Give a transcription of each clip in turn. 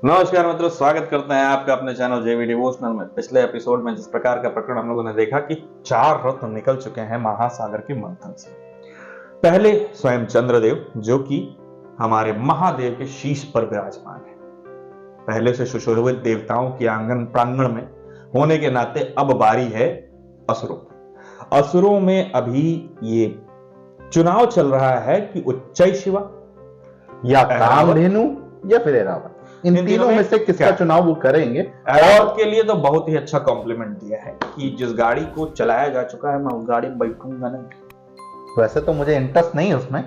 नमस्कार मित्रों, स्वागत करते हैं आपका अपने चैनल जेवी डिवोशनल में। पिछले एपिसोड में जिस प्रकार का प्रकरण हम लोगों ने देखा कि 4 रत्न निकल चुके हैं महासागर के मंथन से। पहले स्वयं चंद्रदेव, जो कि हमारे महादेव के शीश पर विराजमान है, पहले से सुशोभित देवताओं की आंगन प्रांगण में होने के नाते अब बारी है असुरों। असुरों में अभी ये चुनाव चल रहा है कि उच्चय शिवा या कामधेनु या फिर ऐरावत। इन तीनों में से किसका चुनाव वो करेंगे। ऐरावत के लिए तो बहुत ही अच्छा कॉम्प्लीमेंट दिया है कि जिस गाड़ी को चलाया जा चुका है मैं उस गाड़ी में बैठूंगा नहीं। वैसे तो मुझे इंटरेस्ट नहीं उसमें,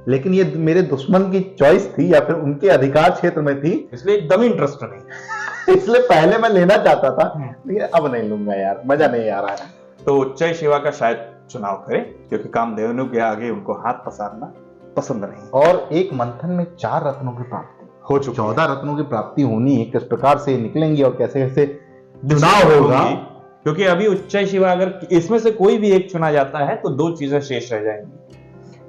लेकिन ये मेरे दुश्मन की चॉइस थी या फिर उनके अधिकार क्षेत्र में थी, इसलिए एकदम इंटरेस्ट नहीं। इसलिए पहले मैं लेना चाहता था, लेकिन अब नहीं लूंगा यार, मजा नहीं आ रहा है। तो उच्चय शिवा का शायद चुनाव करें, क्योंकि कामधेनु के आगे उनको हाथ पसारना पसंद नहीं। और एक मंथन में 4 रत्नों की प्राप्ति हो चुकी, 14 रत्नों की प्राप्ति होनी है। किस प्रकार से निकलेंगे और कैसे कैसे चुनाव होगा, क्योंकि अभी उच्चय शिवा अगर इसमें से कोई भी एक चुना जाता है तो 2 चीजें शेष रह जाएंगी।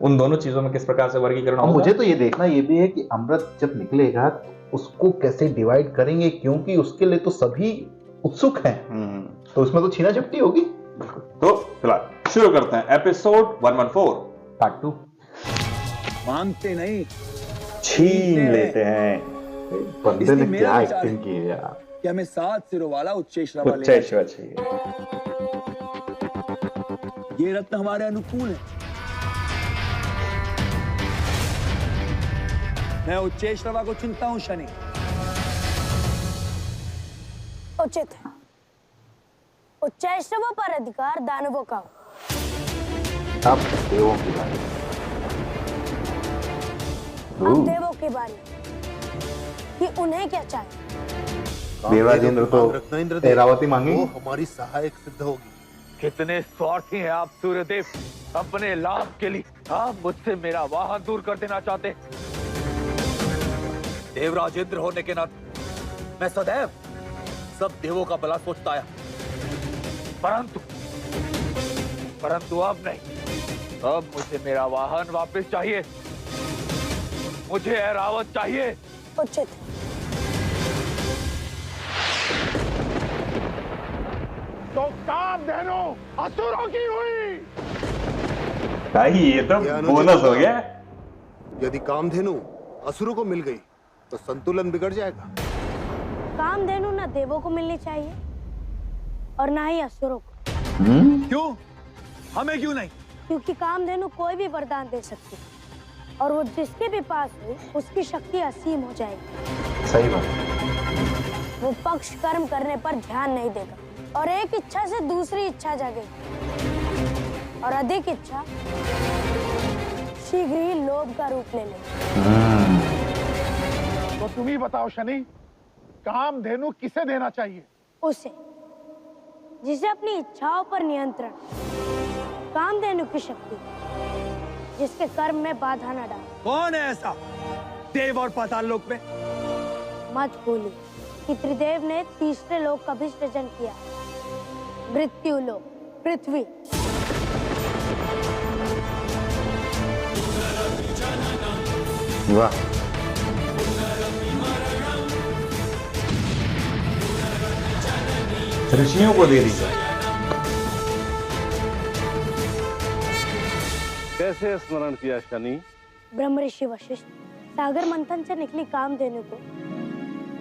उन दोनों चीजों में किस प्रकार से वर्गीकरण होगा। मुझे तो ये देखना ये भी है कि अमृत जब निकलेगा उसको कैसे डिवाइड करेंगे, क्योंकि उसके लिए तो सभी उत्सुक हैं। तो उसमें तो छीना झपटी होगी। तो फिलहाल शुरू करते हैं एपिसोड 114 पार्ट 2। मांगते नहीं, छीन लेते हैं। बंदे ने क्या एक्टिंग की है यार। कि हमें 7 सिरों वाला उच्चय शिवा उच्चय शिवा चाहिए। ये रत्न हमारे अनुकूल है। मैं उच्चय शिवा को चुनता हूं शनि। उचित है। उच्चय शिवा पर अधिकार दानवों का। अब देवों की बारी। अब देवों की बारी कि उन्हें क्या चाहिए। देवादिंद्र तो ऐरावती मांगे, वो हमारी सहायक सिद्ध होगी। कितने स्वार्थी हैं आप सूर्यदेव। अपने लाभ के लिए आप मुझसे मेरा वाहन दूर कर देना चाहते। देवराजेंद्र होने के नाते मैं सदैव सब देवों का भला सोचता आया, परंतु अब नहीं। अब मुझे मेरा वाहन वापस चाहिए। मुझे ऐरावत चाहिए। उचित है। तो कामधेनु असुरों की हुई। भाई ये तो बोनस हो गया। यदि कामधेनु असुरों को मिल गई तो संतुलन बिगड़ जाएगा। कामधेनु न देवों को मिलनी चाहिए और ना ही असुरों को। क्यों? हमें क्यों नहीं? क्योंकि कामधेनु कोई भी वरदान दे सकती है और वो जिसके भी पास हो उसकी शक्ति असीम हो जाएगी। सही बात। वो पक्ष कर्म करने पर ध्यान नहीं देगा और एक इच्छा से दूसरी इच्छा जागेगी और अधिक इच्छा शीघ्र ही लोभ का रूप ले लेगी। तो तुम ही बताओ शनि, कामधेनु किसे देना चाहिए? उसे जिसे अपनी इच्छाओं पर नियंत्रण, कामधेनु की शक्ति जिसके कर्म में बाधा न डाले। कौन है ऐसा देव और पाताल लोक में? मत भूलिए कि त्रिदेव ने तीसरे लोक का भी सृजन किया, मृत्यु लोक, पृथ्वी। वाह। ऋषियों को दे दीजिए। कैसे स्मरण किया शनि? ब्रह्म ऋषि वशिष्ठ सागर मंथन से निकली कामधेनु को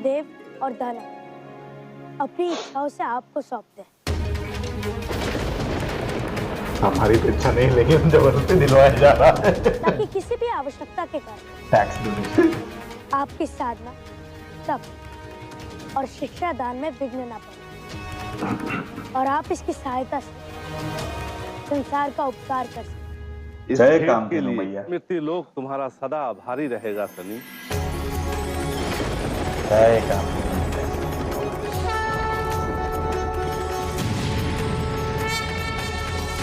देव और दानव अपनी इच्छाओं से आपको सौंपते हैं। हमारी तो इच्छा नहीं, लेकिन जबरदस्ती दिलवाया जा रहा है ताकि किसी भी आवश्यकता के कारण टैक्स आपकी साधना, तप और शिक्षा दान में विघ्न न पड़े और आप इसकी सहायता से संसार का उपकार कर सकें। इस जय खेत कामधेनु के लिए मैया। मृत्यु लोक तुम्हारा सदा आभारी रहेगा शनि। जय कामधेनु।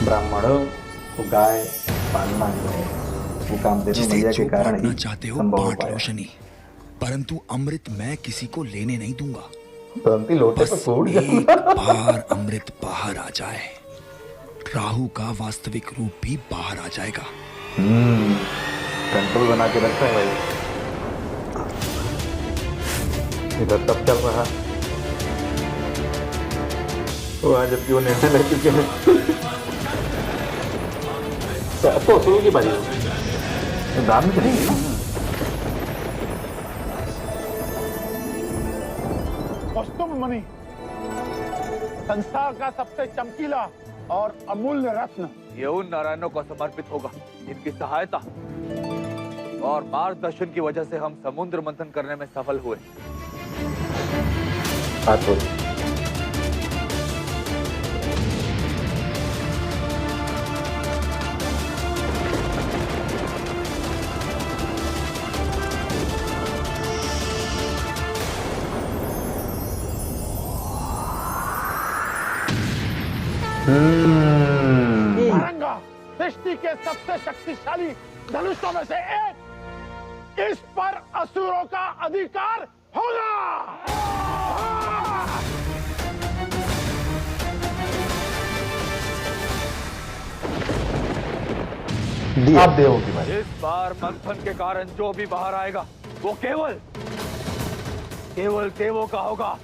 ब्राह्मणों को गाय पालना जो है वो कामधेनु मैया के कारण ही चाहते हो संभव हो बांट लो पाया। शनि, परंतु अमृत मैं किसी को लेने नहीं दूंगा। तुरंत ही लोटे पे बस फूट एक जाता। बार अमृत बाहर आ जाए, राहु का वास्तविक रूप भी बाहर आ जाएगा। कंट्रोल बना के रखता है भाई। इधर तब चल रहा। वो आज जबकि वो निर्णय ले चुके हैं। तो असुरों की बारी होगी, दान में करेंगे ना। कौस्तुभ मणि, संसार का सबसे चमकीला और अमूल्य रत्न, ये उन नारायणों को समर्पित होगा जिनकी सहायता और मार्गदर्शन की वजह से हम समुद्र मंथन करने में सफल हुए। हाथ हो। वारंगा सृष्टि के सबसे शक्तिशाली धनुषों में से एक, इस पर असुरों का अधिकार होगा। आप देवों की बारी। इस बार मंथन के कारण जो भी बाहर आएगा वो केवल देवों का होगा।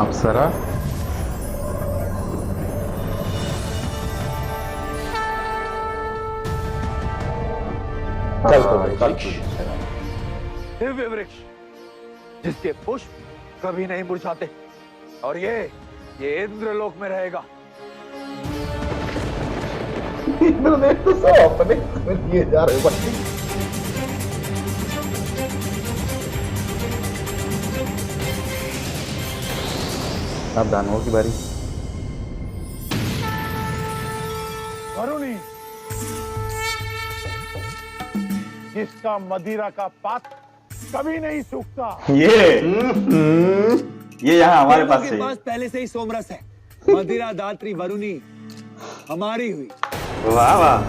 अप्सरा, दिव्य वृक्ष जिसके पुष्प कभी नहीं मुरझाते, और ये इंद्रलोक में रहेगा। इन्होंने तो सब अपने लिए जा रहे बच्चे। अब दानवों की बारी। वरुणी, जिसका मदिरा का पात्र कभी नहीं सूखता। ये यहाँ हमारे पास के से पास पहले से ही सोमरस है। मदिरा दात्री वरुणी हमारी हुई। वाह वाह।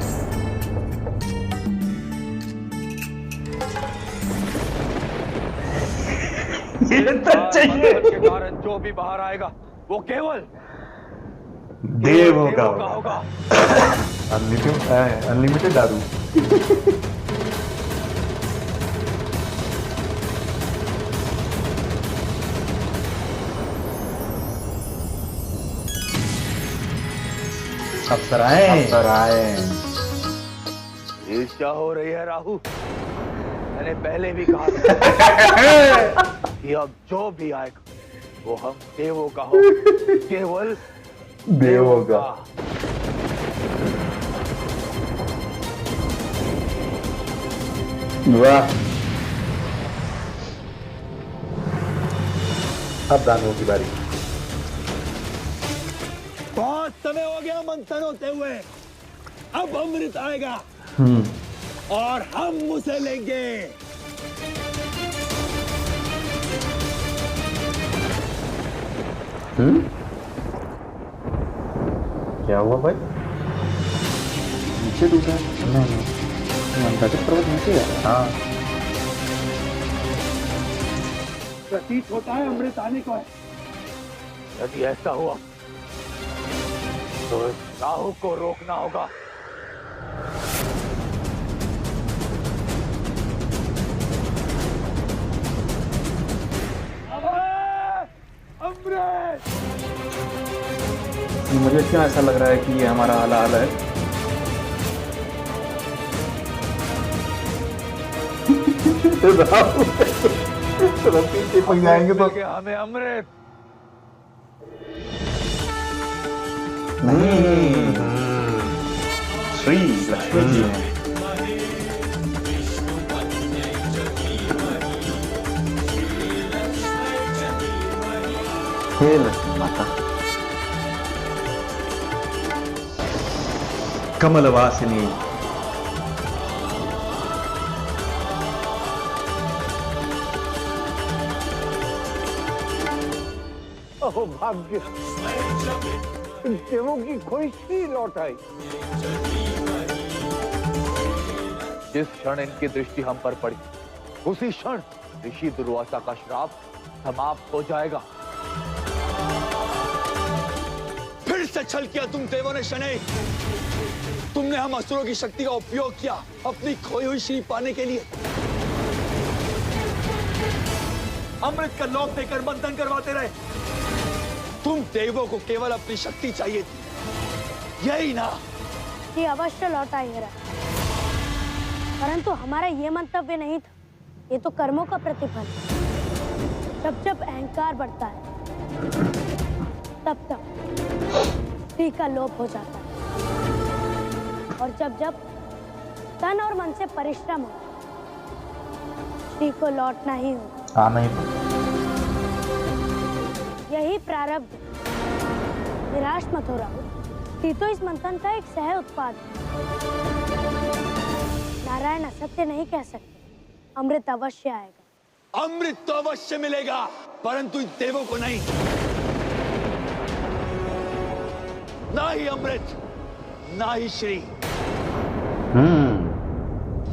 ये तो चाहिए। मंथन के कारण जो भी बाहर आएगा वो केवल देवों का होगा। अनलिमिटेड दारू। अप्सराएं। ईर्ष्या हो रही है राहु। मैंने पहले भी कहा था कि अब जो भी आएगा वो हम देवों का हो, केवल देवों का। वाह। अब दानवों की बारी। बहुत समय हो गया मंथन होते हुए, अब अमृत आएगा और हम उसे लेंगे। क्या हुआ भाई? नीचे डूबा? नहीं, अंटार्कटिक पर्वत नीचे है। हाँ, प्रतीत होता है अमृत आने को है। यदि ऐसा हुआ तो इस राहु को रोकना होगा। अमृत! मुझे क्यों ऐसा लग रहा है कि ये हमारा हाल है? पीछे पड़ जाएंगे तो हमें अमृत नहीं, श्री लक्ष्मी जी हैं। हे लक्ष्मी माता, कमलवासिनी, ओह भाग्य, देवों की ख्वाहिश ही लौट आई। जिस क्षण इनकी दृष्टि हम पर पड़ी उसी क्षण ऋषि दुर्वासा का श्राप समाप्त हो जाएगा। फिर से छल किया तुम देवों ने शनै। तुमने हम असुरों की शक्ति का उपयोग किया अपनी खोई हुई श्री पाने के लिए। अमृत का लोभ देकर बंधन करवाते रहे। तुम देवों को केवल अपनी शक्ति चाहिए थी, यही ना? ये अवश्य लौटाएंगे, परंतु हमारा ये मंतव्य नहीं था। ये तो कर्मों का प्रतिफल है। जब जब अहंकार बढ़ता है तब तब श्री का लोप हो जाता है, और जब जब तन और मन से परिश्रम हो श्री को लौटना ही होगा। आना ही। यही प्रारब्ध। निराश मत हो राहुल, श्री तो इस मंथन का एक सह उत्पाद है। नारायण असत्य नहीं कह सकते। अमृत अवश्य आएगा। अमृत तो अवश्य मिलेगा, परंतु इन देवों को नहीं। ना ही अमृत, ना ही श्री।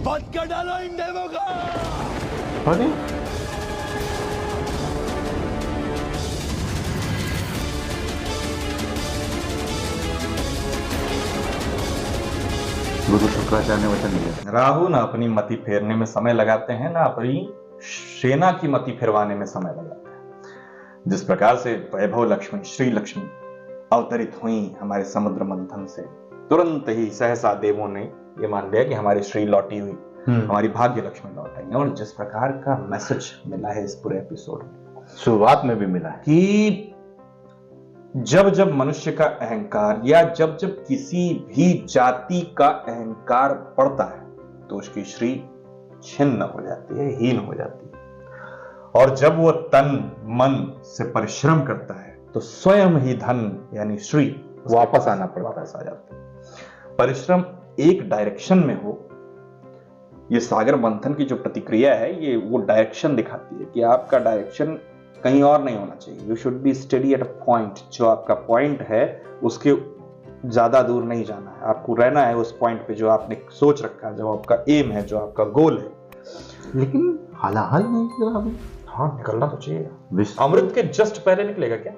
वध कर डालो इन देवों को। अरे गुरु शुक्राचार्य ने वचन दिया। राहु ना अपनी मति फेरने में समय लगाते हैं, ना अपनी सेना की मति फिरवाने में समय लगाते हैं। जिस प्रकार से वैभव लक्ष्मी, श्री लक्ष्मी अवतरित हुई हमारे समुद्र मंथन से, तुरंत ही सहसा देवों ने ये मान लिया कि हमारी श्री लौटी हुई, हमारी भाग्य लक्ष्मी लौट आई। और जिस प्रकार का मैसेज मिला है इस पूरे एपिसोड में, शुरुआत में भी मिला है कि जब जब मनुष्य का अहंकार या जब जब किसी भी जाति का अहंकार बढ़ता है तो उसकी श्री छिन्न हो जाती है, हीन हो जाती है। और जब वो तन मन से परिश्रम करता है तो स्वयं ही धन यानी श्री वापस आना पड़ता वापस आ जाता है। परिश्रम एक डायरेक्शन में हो, ये सागर मंथन की जो प्रतिक्रिया है ये वो डायरेक्शन दिखाती है कि आपका डायरेक्शन कहीं और नहीं होना चाहिए। You should be study at a point. जो आपका पॉइंट है उसके ज्यादा दूर नहीं जाना है, आपको रहना है उस पॉइंट पे जो आपने सोच रखा है, जो आपका एम है, जो आपका गोल है। लेकिन हालाहाल नहीं निकला अभी। हाँ, निकलना तो चाहिए। विश्व अमृत के जस्ट पहले निकलेगा क्या?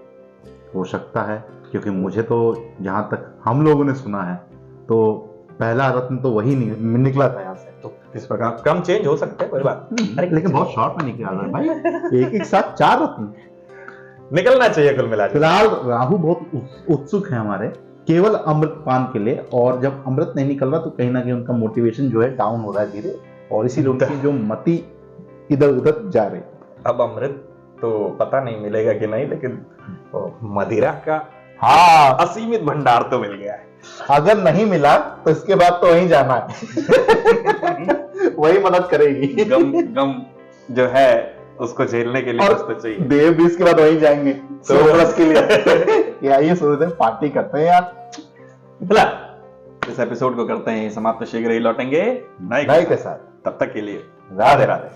हो सकता है, क्योंकि मुझे तो जहां तक हम लोगों ने सुना है तो पहला रत्न तो वही निकला था यहाँ से। तो इस प्रकार कम चेंज हो सकते हैं, कोई बात नहीं। लेकिन बहुत शॉर्ट में निकला है भाई। एक एक साथ 4 रत्न निकलना चाहिए कुल मिला के। फिलहाल राहु बहुत उत्सुक है हमारे केवल अमृत पान के लिए, और जब अमृत नहीं निकल रहा तो कहीं ना कहीं उनका मोटिवेशन जो है डाउन हो रहा है धीरे, और इसीलिए उनकी जो मति इधर उधर जा रही। अब अमृत तो पता नहीं मिलेगा कि नहीं, लेकिन मदिरा का हाँ असीमित भंडार तो मिल गया है। अगर नहीं मिला तो इसके बाद तो वहीं जाना है। वही मदद करेगी। गम जो है उसको झेलने के लिए और कुछ तो चाहिए। देव भी इसके बाद वहीं जाएंगे तो बरस के लिए। आइए सोचते हैं पार्टी करते हैं यार। भला इस एपिसोड को करते हैं समाप्त, शीघ्र ही लौटेंगे नए भाई के साथ। तब तक के लिए राधे राधे।